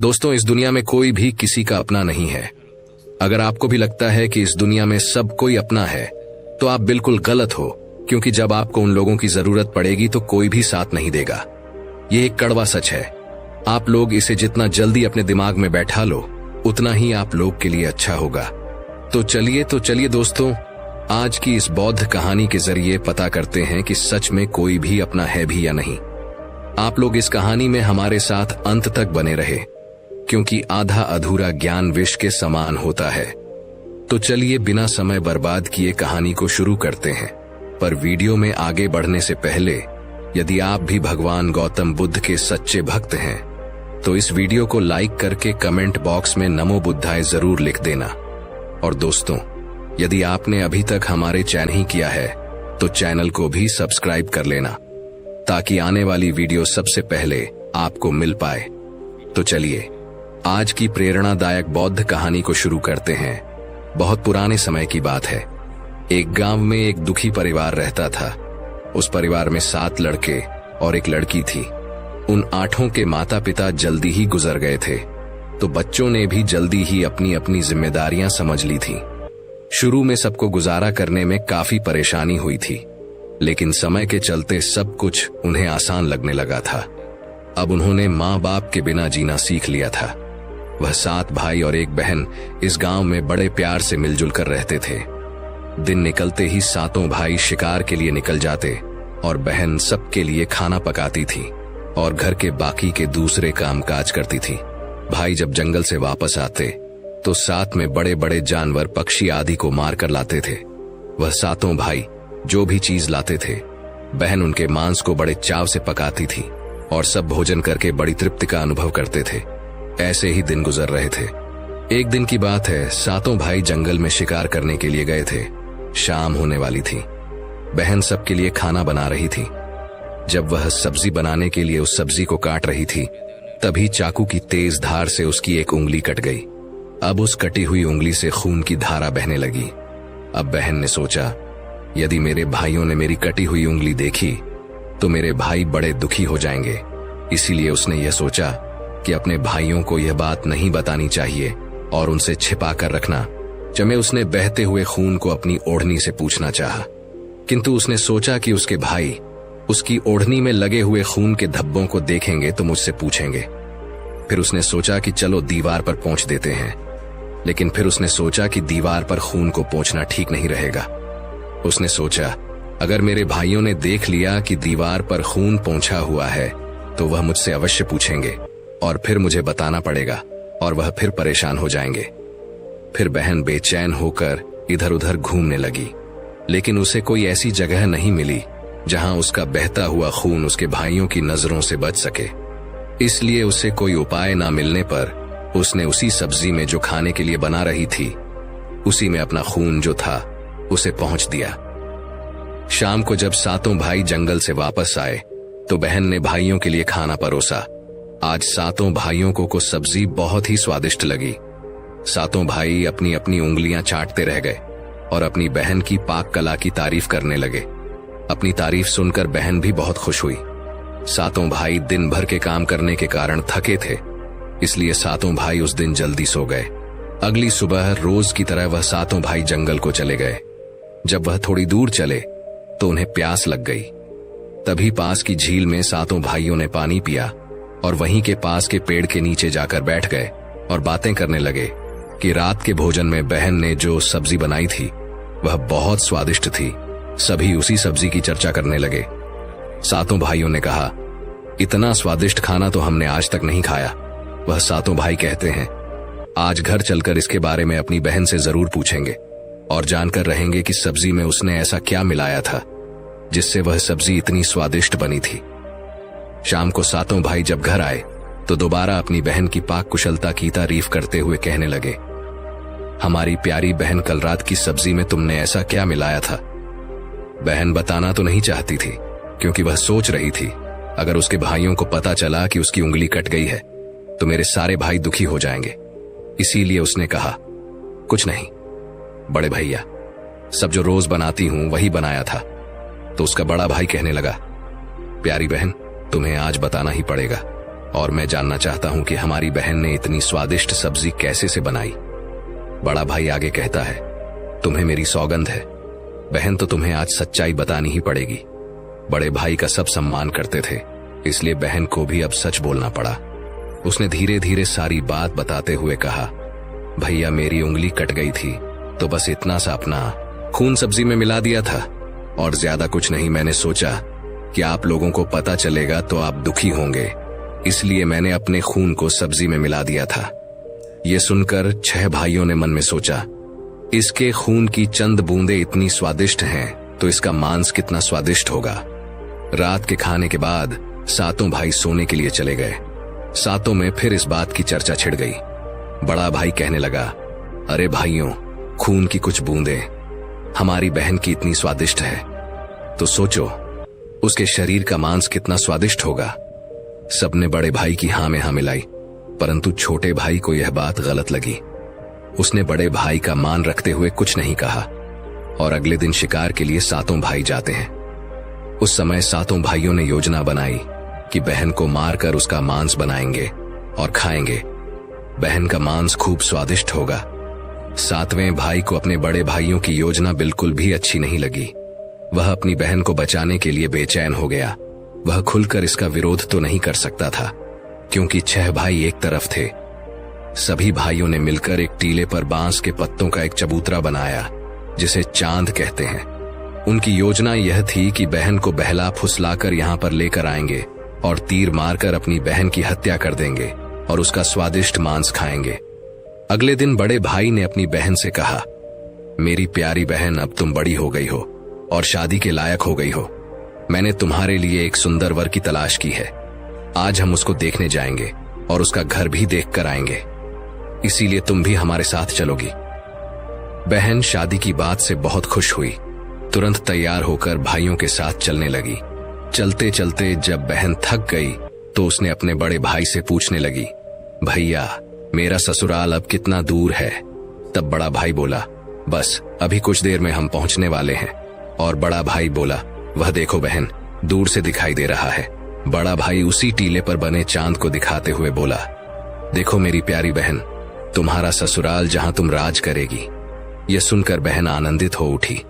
दोस्तों, इस दुनिया में कोई भी किसी का अपना नहीं है। अगर आपको भी लगता है कि इस दुनिया में सब कोई अपना है तो आप बिल्कुल गलत हो, क्योंकि जब आपको उन लोगों की जरूरत पड़ेगी तो कोई भी साथ नहीं देगा। ये एक कड़वा सच है। आप लोग इसे जितना जल्दी अपने दिमाग में बैठा लो उतना ही आप लोग के लिए अच्छा होगा। तो चलिए दोस्तों, आज की इस बौद्ध कहानी के जरिए पता करते हैं कि सच में कोई भी अपना है भी या नहीं। आप लोग इस कहानी में हमारे साथ अंत तक बने रहे, क्योंकि आधा अधूरा ज्ञान विष के समान होता है। तो चलिए बिना समय बर्बाद किए कहानी को शुरू करते हैं। पर वीडियो में आगे बढ़ने से पहले यदि आप भी भगवान गौतम बुद्ध के सच्चे भक्त हैं तो इस वीडियो को लाइक करके कमेंट बॉक्स में नमो बुद्धाय जरूर लिख देना। और दोस्तों, यदि आपने अभी तक हमारे चैनल नहीं किया है तो चैनल को भी सब्सक्राइब कर लेना, ताकि आने वाली वीडियो सबसे पहले आपको मिल पाए। तो चलिए आज की प्रेरणादायक बौद्ध कहानी को शुरू करते हैं। बहुत पुराने समय की बात है। एक गांव में एक दुखी परिवार रहता था। उस परिवार में 7 लड़के और एक लड़की थी। उन 8 के माता पिता जल्दी ही गुजर गए थे, तो बच्चों ने भी जल्दी ही अपनी अपनी जिम्मेदारियां समझ ली थी। शुरू में सबको गुजारा करने में काफी परेशानी हुई थी, लेकिन समय के चलते सब कुछ उन्हें आसान लगने लगा था। अब उन्होंने माँ बाप के बिना जीना सीख लिया था। वह 7 भाई और एक बहन इस गांव में बड़े प्यार से मिलजुल कर रहते थे। दिन निकलते ही 7 भाई शिकार के लिए निकल जाते और बहन सबके लिए खाना पकाती थी और घर के बाकी के दूसरे कामकाज करती थी। भाई जब जंगल से वापस आते तो साथ में बड़े बड़े जानवर, पक्षी आदि को मार कर लाते थे। वह 7 भाई जो भी चीज लाते थे, बहन उनके मांस को बड़े चाव से पकाती थी और सब भोजन करके बड़ी तृप्ति का अनुभव करते थे। ऐसे ही दिन गुजर रहे थे। एक दिन की बात है, 7 भाई जंगल में शिकार करने के लिए गए थे। शाम होने वाली थी। बहन सबके लिए खाना बना रही थी। जब वह सब्जी बनाने के लिए उस सब्जी को काट रही थी, तभी चाकू की तेज धार से उसकी एक उंगली कट गई। अब उस कटी हुई उंगली से खून की धारा बहने लगी। अब बहन ने सोचा, यदि मेरे भाइयों ने मेरी कटी हुई उंगली देखी तो मेरे भाई बड़े दुखी हो जाएंगे। इसीलिए उसने यह सोचा कि अपने भाइयों को यह बात नहीं बतानी चाहिए और उनसे छिपा कर रखना। जब उसने बहते हुए खून को अपनी ओढ़नी से पूछना चाहा, किंतु उसने सोचा कि उसके भाई उसकी ओढ़नी में लगे हुए खून के धब्बों को देखेंगे तो मुझसे पूछेंगे। फिर उसने सोचा कि चलो दीवार पर पोंछ देते हैं, लेकिन फिर उसने सोचा कि दीवार पर खून को पोंछना ठीक नहीं रहेगा। उसने सोचा, अगर मेरे भाइयों ने देख लिया कि दीवार पर खून पोंछा हुआ है तो वह मुझसे अवश्य पूछेंगे और फिर मुझे बताना पड़ेगा और वह फिर परेशान हो जाएंगे। फिर बहन बेचैन होकर इधर उधर घूमने लगी, लेकिन उसे कोई ऐसी जगह नहीं मिली जहां उसका बहता हुआ खून उसके भाइयों की नजरों से बच सके। इसलिए उसे कोई उपाय ना मिलने पर उसने उसी सब्जी में जो खाने के लिए बना रही थी, उसी में अपना खून जो था उसे पहुंच दिया। शाम को जब 7 भाई जंगल से वापस आए तो बहन ने भाइयों के लिए खाना परोसा। आज 7 भाइयों को सब्जी बहुत ही स्वादिष्ट लगी। 7 भाई अपनी अपनी उंगलियां चाटते रह गए और अपनी बहन की पाक कला की तारीफ करने लगे। अपनी तारीफ सुनकर बहन भी बहुत खुश हुई। 7 भाई दिन भर के काम करने के कारण थके थे, इसलिए 7 भाई उस दिन जल्दी सो गए। अगली सुबह रोज की तरह वह 7 भाई जंगल को चले गए। जब वह थोड़ी दूर चले तो उन्हें प्यास लग गई। तभी पास की झील में 7 भाइयों ने पानी पिया और वहीं के पास के पेड़ के नीचे जाकर बैठ गए और बातें करने लगे कि रात के भोजन में बहन ने जो सब्जी बनाई थी वह बहुत स्वादिष्ट थी। सभी उसी सब्जी की चर्चा करने लगे। 7 भाइयों ने कहा, इतना स्वादिष्ट खाना तो हमने आज तक नहीं खाया। वह 7 भाई कहते हैं, आज घर चलकर इसके बारे में अपनी बहन से जरूर पूछेंगे और जानकर रहेंगे कि सब्जी में उसने ऐसा क्या मिलाया था जिससे वह सब्जी इतनी स्वादिष्ट बनी थी। शाम को 7 भाई जब घर आए तो दोबारा अपनी बहन की पाक कुशलता की तारीफ करते हुए कहने लगे, हमारी प्यारी बहन, कल रात की सब्जी में तुमने ऐसा क्या मिलाया था? बहन बताना तो नहीं चाहती थी, क्योंकि वह सोच रही थी अगर उसके भाइयों को पता चला कि उसकी उंगली कट गई है तो मेरे सारे भाई दुखी हो जाएंगे। इसीलिए उसने कहा, कुछ नहीं बड़े भैया, सब जो रोज बनाती हूं वही बनाया था। तो उसका बड़ा भाई कहने लगा, प्यारी बहन, तुम्हें आज बताना ही पड़ेगा। और मैं जानना चाहता हूं कि हमारी बहन ने इतनी स्वादिष्ट सब्जी कैसे से बनाई। बड़ा भाई आगे कहता है, तुम्हें मेरी सौगंध है बहन, तो तुम्हें आज सच्चाई बतानी ही पड़ेगी। बड़े भाई का सब सम्मान करते थे, इसलिए बहन को भी अब सच बोलना पड़ा। उसने धीरे धीरे सारी बात बताते हुए कहा, भैया मेरी उंगली कट गई थी तो बस इतना सा अपना खून सब्जी में मिला दिया था और ज्यादा कुछ नहीं। मैंने सोचा कि आप लोगों को पता चलेगा तो आप दुखी होंगे, इसलिए मैंने अपने खून को सब्जी में मिला दिया था। ये सुनकर 6 भाइयों ने मन में सोचा, इसके खून की चंद बूंदें इतनी स्वादिष्ट हैं तो इसका मांस कितना स्वादिष्ट होगा। रात के खाने के बाद सातों भाई सोने के लिए चले गए। सातों में फिर इस बात की चर्चा छिड़ गई। बड़ा भाई कहने लगा, अरे भाइयों, खून की कुछ बूंदें हमारी बहन की इतनी स्वादिष्ट है तो सोचो उसके शरीर का मांस कितना स्वादिष्ट होगा। सबने बड़े भाई की हाँ में हाँ मिलाई, परंतु छोटे भाई को यह बात गलत लगी। उसने बड़े भाई का मान रखते हुए कुछ नहीं कहा और अगले दिन शिकार के लिए सातों भाई जाते हैं। उस समय सातों भाइयों ने योजना बनाई कि बहन को मारकर उसका मांस बनाएंगे और खाएंगे। बहन का मांस खूब स्वादिष्ट होगा। 7वें भाई को अपने बड़े भाइयों की योजना बिल्कुल भी अच्छी नहीं लगी। वह अपनी बहन को बचाने के लिए बेचैन हो गया। वह खुलकर इसका विरोध तो नहीं कर सकता था क्योंकि 6 भाई एक तरफ थे। सभी भाइयों ने मिलकर एक टीले पर बांस के पत्तों का एक चबूतरा बनाया जिसे चांद कहते हैं। उनकी योजना यह थी कि बहन को बहला फुसलाकर यहाँ पर लेकर आएंगे और तीर मारकर अपनी बहन की हत्या कर देंगे और उसका स्वादिष्ट मांस खाएंगे। अगले दिन बड़े भाई ने अपनी बहन से कहा, मेरी प्यारी बहन, अब तुम बड़ी हो गई हो और शादी के लायक हो गई हो। मैंने तुम्हारे लिए एक सुंदर वर की तलाश की है। आज हम उसको देखने जाएंगे और उसका घर भी देख कर आएंगे, इसीलिए तुम भी हमारे साथ चलोगी। बहन शादी की बात से बहुत खुश हुई। तुरंत तैयार होकर भाइयों के साथ चलने लगी। चलते चलते जब बहन थक गई तो उसने अपने बड़े भाई से पूछने लगी, भैया मेरा ससुराल अब कितना दूर है? तब बड़ा भाई बोला, बस अभी कुछ देर में हम पहुंचने वाले हैं। और बड़ा भाई बोला, वह देखो बहन, दूर से दिखाई दे रहा है। बड़ा भाई उसी टीले पर बने चांद को दिखाते हुए बोला, देखो मेरी प्यारी बहन, तुम्हारा ससुराल जहां तुम राज करेगी। यह सुनकर बहन आनंदित हो उठी।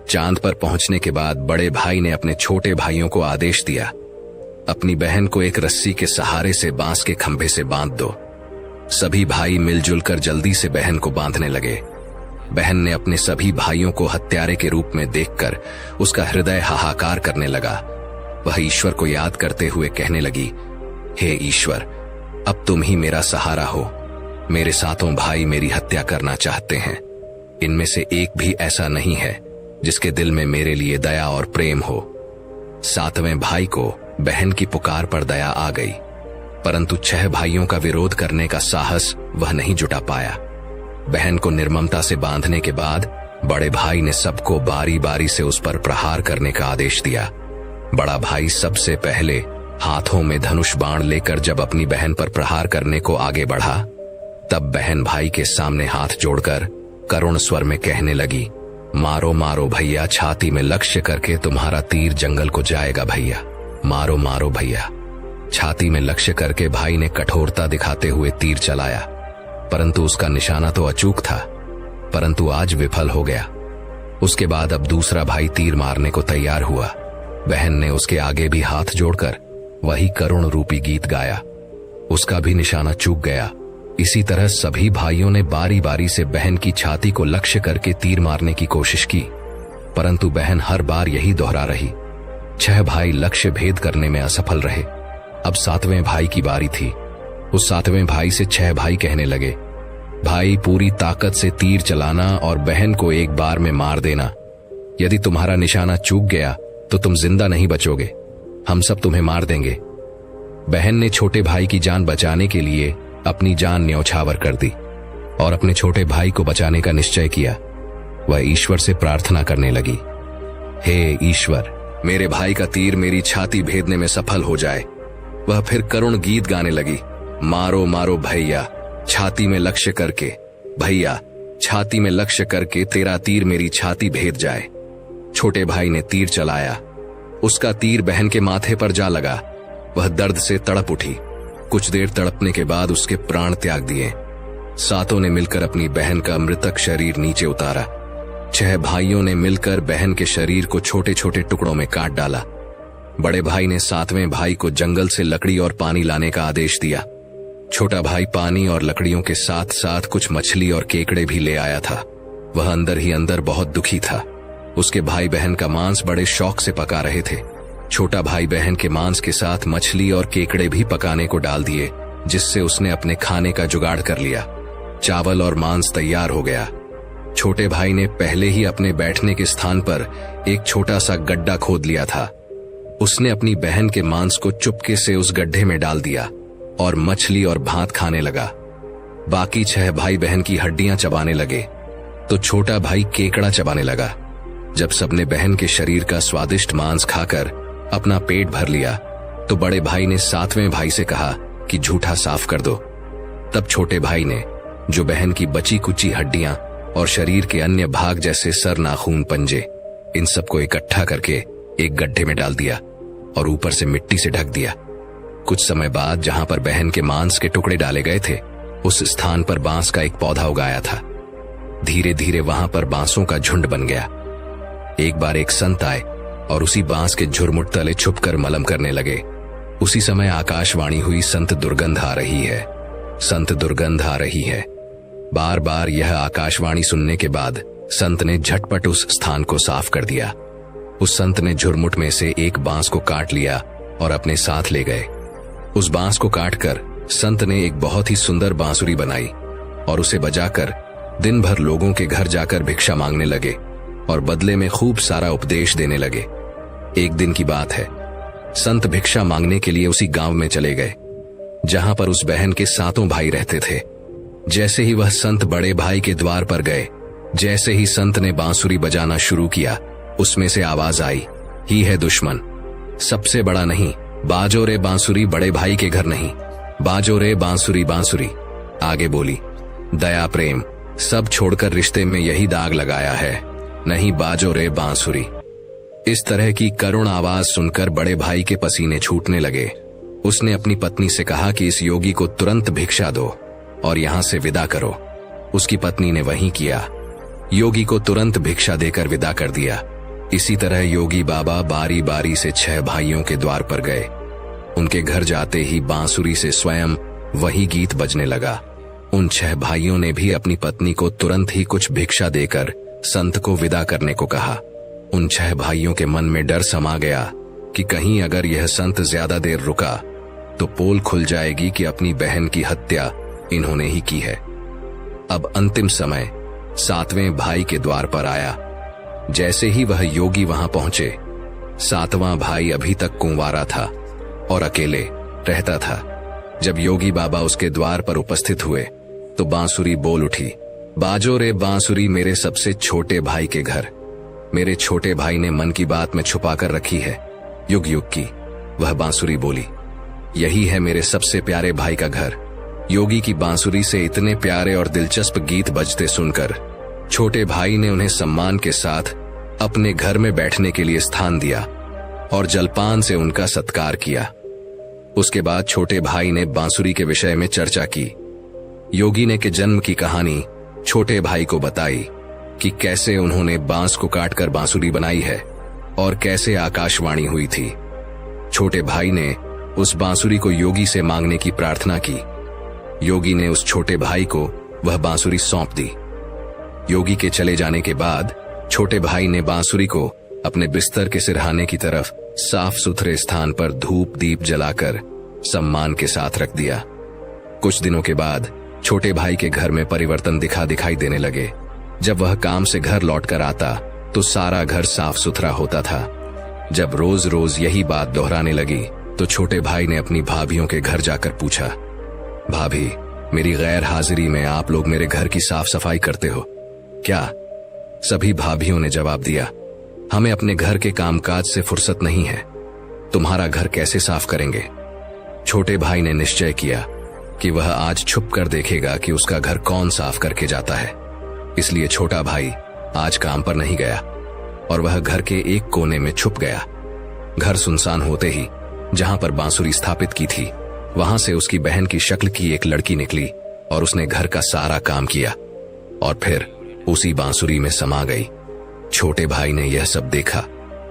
चांद पर पहुंचने के बाद बड़े भाई ने अपने छोटे भाइयों को आदेश दिया, अपनी बहन को एक रस्सी के सहारे से बांस के खंभे से बांध दो। सभी भाई मिलजुल कर जल्दी से बहन को बांधने लगे। बहन ने अपने सभी भाइयों को हत्यारे के रूप में देखकर उसका हृदय हाहाकार करने लगा। वह ईश्वर को याद करते हुए कहने लगी, हे ईश्वर, अब तुम ही मेरा सहारा हो। मेरे सातों भाई मेरी हत्या करना चाहते हैं। इनमें से एक भी ऐसा नहीं है जिसके दिल में मेरे लिए दया और प्रेम हो। 7वें भाई को बहन की पुकार पर दया आ गई, परंतु 6 भाइयों का विरोध करने का साहस वह नहीं जुटा पाया। बहन को निर्ममता से बांधने के बाद बड़े भाई ने सबको बारी बारी से उस पर प्रहार करने का आदेश दिया। बड़ा भाई सबसे पहले हाथों में धनुष बाण लेकर जब अपनी बहन पर प्रहार करने को आगे बढ़ा, तब बहन भाई के सामने हाथ जोड़कर करुण स्वर में कहने लगी, मारो मारो भैया, छाती में लक्ष्य करके तुम्हारा तीर जंगल को जाएगा भैया। मारो मारो भैया। छाती में लक्ष्य करके भाई ने कठोरता दिखाते हुए तीर चलाया, परंतु उसका निशाना तो अचूक था, परंतु आज विफल हो गया। उसके बाद अब दूसरा भाई तीर मारने को तैयार हुआ। बहन ने उसके आगे भी हाथ जोड़कर वही करुण रूपी गीत गाया। उसका भी निशाना चूक गया। इसी तरह सभी भाइयों ने बारी बारी से बहन की छाती को लक्ष्य करके तीर मारने की कोशिश की, परंतु बहन हर बार यही दोहरा रही। 6 भाई लक्ष्य भेद करने में असफल रहे। अब 7वें भाई की बारी थी। उस 7वें भाई से 6 भाई कहने लगे, भाई पूरी ताकत से तीर चलाना और बहन को एक बार में मार देना। यदि तुम्हारा निशाना चूक गया तो तुम जिंदा नहीं बचोगे, हम सब तुम्हें मार देंगे। बहन ने छोटे भाई की जान बचाने के लिए अपनी जान न्यौछावर कर दी और अपने छोटे भाई को बचाने का निश्चय किया। वह ईश्वर से प्रार्थना करने लगी, हे ईश्वर, मेरे भाई का तीर मेरी छाती भेदने में सफल हो जाए। वह फिर करुण गीत गाने लगी, मारो मारो भैया, छाती में लक्ष्य करके, भैया छाती में लक्ष्य करके तेरा तीर मेरी छाती भेद जाए। छोटे भाई ने तीर चलाया। उसका तीर बहन के माथे पर जा लगा। वह दर्द से तड़प उठी। कुछ देर तड़पने के बाद उसके प्राण त्याग दिए। सातों ने मिलकर अपनी बहन का मृतक शरीर नीचे उतारा। 6 भाइयों ने मिलकर बहन के शरीर को छोटे छोटे टुकड़ों में काट डाला। बड़े भाई ने 7वें भाई को जंगल से लकड़ी और पानी लाने का आदेश दिया। छोटा भाई पानी और लकड़ियों के साथ साथ कुछ मछली और केकड़े भी ले आया था। वह अंदर ही अंदर बहुत दुखी था। उसके भाई बहन का मांस बड़े शौक से पका रहे थे। छोटा भाई बहन के मांस के साथ मछली और केकड़े भी पकाने को डाल दिए, जिससे उसने अपने खाने का जुगाड़ कर लिया। चावल और मांस तैयार हो गया। छोटे भाई ने पहले ही अपने बैठने के स्थान पर एक छोटा सा गड्ढा खोद लिया था। उसने अपनी बहन के मांस को चुपके से उस गड्ढे में डाल दिया और मछली और भात खाने लगा। बाकी 6 भाई बहन की हड्डियां चबाने लगे तो छोटा भाई केकड़ा चबाने लगा। जब सबने बहन के शरीर का स्वादिष्ट मांस खाकर अपना पेट भर लिया तो बड़े भाई ने 7वें भाई से कहा कि जूठा साफ कर दो। तब छोटे भाई ने जो बहन की बची कुची हड्डियां और शरीर के अन्य भाग जैसे सर, नाखून, पंजे, इन सबको इकट्ठा करके एक गड्ढे में डाल दिया और ऊपर से मिट्टी से ढक दिया। कुछ समय बाद जहां पर बहन के मांस के टुकड़े डाले गए थे, उस स्थान पर बांस का एक पौधा उगाया था। धीरे धीरे वहां पर बांसों का झुंड बन गया। एक बार एक संत आए और उसी बांस के झुरमुट तले छुपकर मलम करने लगे। उसी समय आकाशवाणी हुई, संत दुर्गंध आ रही है, संत दुर्गंध आ रही है। बार बार यह आकाशवाणी सुनने के बाद संत ने झटपट उस स्थान को साफ कर दिया। उस संत ने झुरमुट में से एक बांस को काट लिया और अपने साथ ले गए। उस बांस को काटकर संत ने एक बहुत ही सुंदर बांसुरी बनाई और उसे बजाकर दिन भर लोगों के घर जाकर भिक्षा मांगने लगे और बदले में खूब सारा उपदेश देने लगे। एक दिन की बात है, संत भिक्षा मांगने के लिए उसी गांव में चले गए जहां पर उस बहन के 7 भाई रहते थे। जैसे ही वह संत बड़े भाई के द्वार पर गए, जैसे ही संत ने बांसुरी बजाना शुरू किया, उसमें से आवाज आई, ही है दुश्मन, सबसे बड़ा नहीं, बाजो रे बांसुरी, बड़े भाई के घर नहीं, बाजो रे बांसुरी बांसुरी। आगे बोली, दया प्रेम सब छोड़कर रिश्ते में यही दाग लगाया है, नहीं बाजो रे बांसुरी। इस तरह की करुण आवाज सुनकर बड़े भाई के पसीने छूटने लगे। उसने अपनी पत्नी से कहा कि इस योगी को तुरंत भिक्षा दो और यहां से विदा करो। उसकी पत्नी ने वही किया। योगी को तुरंत भिक्षा देकर विदा कर दिया। इसी तरह योगी बाबा बारी बारी से 6 भाइयों के द्वार पर गए। उनके घर जाते ही बांसुरी से स्वयं वही गीत बजने लगा। उन 6 भाइयों ने भी अपनी पत्नी को तुरंत ही कुछ भिक्षा देकर संत को विदा करने को कहा। उन 6 भाइयों के मन में डर समा गया कि कहीं अगर यह संत ज्यादा देर रुका तो पोल खुल जाएगी कि अपनी बहन की हत्या इन्होंने ही की है। अब अंतिम समय 7वें भाई के द्वार पर आया। जैसे ही वह योगी वहां पहुंचे, 7वां भाई अभी तक कुंवारा था और अकेले रहता था। जब योगी बाबा उसके द्वार पर उपस्थित हुए तो बांसुरी बोल उठी, बाजो रे बांसुरी, मेरे सबसे छोटे भाई के घर। मेरे छोटे भाई ने मन की बात में छुपाकर रखी है, युग युग की। वह बांसुरी बोली, यही है मेरे सबसे प्यारे भाई का घर। योगी की बांसुरी से इतने प्यारे और दिलचस्प गीत बजते सुनकर छोटे भाई ने उन्हें सम्मान के साथ अपने घर में बैठने के लिए स्थान दिया और जलपान से उनका सत्कार किया। उसके बाद छोटे भाई ने बांसुरी के विषय में चर्चा की। योगी ने के जन्म की कहानी छोटे भाई को बताई कि कैसे उन्होंने बांस को काटकर बांसुरी बनाई है और कैसे आकाशवाणी हुई थी। छोटे भाई ने उस बांसुरी को योगी से मांगने की प्रार्थना की। योगी ने उस छोटे भाई को वह बांसुरी सौंप दी। योगी के चले जाने के बाद छोटे भाई ने बांसुरी को अपने बिस्तर के सिरहाने की तरफ साफ सुथरे स्थान पर धूप दीप जलाकर सम्मान के साथ रख दिया। कुछ दिनों के बाद छोटे भाई के घर में परिवर्तन दिखाई देने लगे। जब वह काम से घर लौटकर आता तो सारा घर साफ सुथरा होता था। जब रोज रोज यही बात दोहराने लगी तो छोटे भाई ने अपनी भाभियों के घर जाकर पूछा, भाभी, मेरी गैर हाजिरी में आप लोग मेरे घर की साफ सफाई करते हो क्या? सभी भाभियों ने जवाब दिया, हमें अपने घर के कामकाज से फुर्सत नहीं है, तुम्हारा घर कैसे साफ करेंगे? छोटे भाई ने निश्चय किया कि वह आज छुप कर देखेगा कि उसका घर कौन साफ करके जाता है। इसलिए छोटा भाई आज काम पर नहीं गया और वह घर के एक कोने में छुप गया। घर सुनसान होते ही जहां पर बांसुरी स्थापित की थी वहां से उसकी बहन की शक्ल की एक लड़की निकली और उसने घर का सारा काम किया और फिर उसी बांसुरी में समा गई। छोटे भाई ने यह सब देखा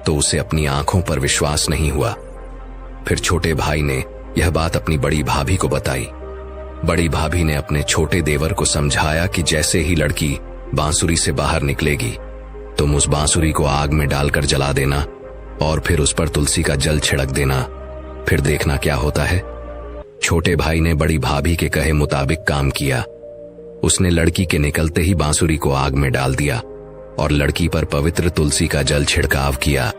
तो उसे अपनी आंखों पर विश्वास नहीं हुआ। फिर छोटे भाई ने यह बात अपनी बड़ी भाभी को बताई। बड़ी भाभी ने अपने छोटे देवर को समझाया कि जैसे ही लड़की बांसुरी से बाहर निकलेगी तुम उस बांसुरी को आग में डालकर जला देना और फिर उस पर तुलसी का जल छिड़क देना, फिर देखना क्या होता है। छोटे भाई ने बड़ी भाभी के कहे मुताबिक काम किया। उसने लड़की के निकलते ही बांसुरी को आग में डाल दिया और लड़की पर पवित्र तुलसी का जल छिड़काव किया।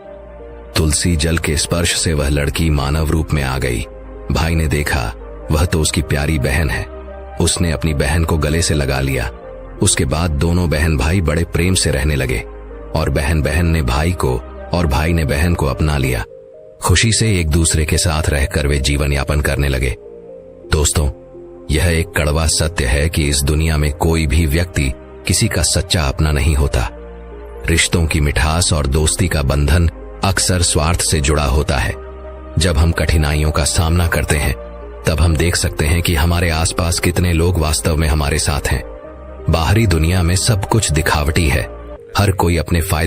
तुलसी जल के स्पर्श से वह लड़की मानव रूप में आ गई। भाई ने देखा वह तो उसकी प्यारी बहन है। उसने अपनी बहन को गले से लगा लिया। उसके बाद दोनों बहन भाई बड़े प्रेम से रहने लगे और बहन बहन ने भाई को और भाई ने बहन को अपना लिया। खुशी से एक दूसरे के साथ रहकर वे जीवन यापन करने लगे। दोस्तों, यह एक कड़वा सत्य है कि इस दुनिया में कोई भी व्यक्ति किसी का सच्चा अपना नहीं होता। रिश्तों की मिठास और दोस्ती का बंधन अक्सर स्वार्थ से जुड़ा होता है। जब हम कठिनाइयों का सामना करते हैं तब हम देख सकते हैं कि हमारे आसपास कितने लोग वास्तव में हमारे साथ हैं। बाहरी दुनिया में सब कुछ दिखावटी है। हर कोई अपने फायदे